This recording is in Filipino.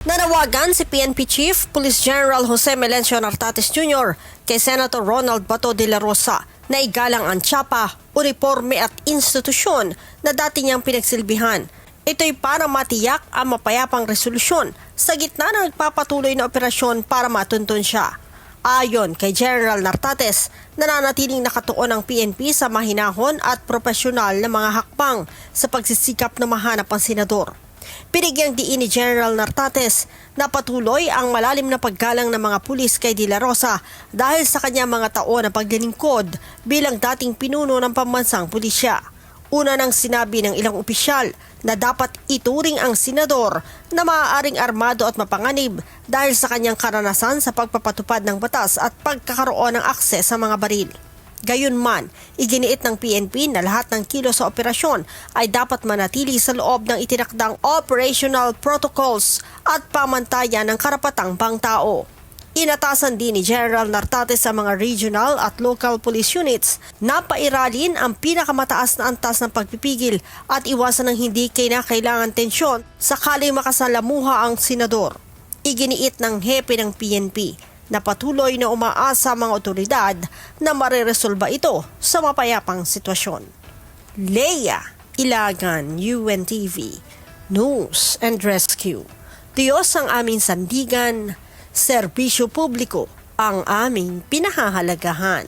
Nanawagan si PNP Chief Police General Jose Melencio Nartates Jr. kay Senator Ronald Bato de la Rosa na igalang ang tsapa, uniforme at institusyon na dati niyang pinagsilbihan. Ito'y para matiyak ang mapayapang resolusyon sa gitna ng nagpapatuloy na operasyon para matuntun siya. Ayon kay General Nartates, nananatiling nakatuon ang PNP sa mahinahon at profesional na mga hakbang sa pagsisikap na mahanap ang senador. Binigyang diin ni General Nartates na patuloy ang malalim na paggalang ng mga pulis kay De La Rosa dahil sa kanyang mga taon na paglilingkod bilang dating pinuno ng pambansang pulisya. Una nang sinabi ng ilang opisyal na dapat ituring ang senador na maaaring armado at mapanganib dahil sa kanyang karanasan sa pagpapatupad ng batas at pagkakaroon ng akses sa mga baril. Gayunman, iginiit ng PNP na lahat ng kilos sa operasyon ay dapat manatili sa loob ng itinakdang operational protocols at pamantayan ng karapatang pangtao. Inatasan din ni General Nartates sa mga regional at local police units na pairalin ang pinakamataas na antas ng pagpipigil at iwasan ng hindi kinakailangan tensyon sakaling makasalamuha ang senador. Iginiit ng hepe ng PNP na patuloy na umaasa mga otoridad na mareresolba ito sa mapayapang sitwasyon. Leia Ilagan, UNTV, News and Rescue. Diyos ang aming sandigan, serbisyo publiko ang aming pinahahalagahan.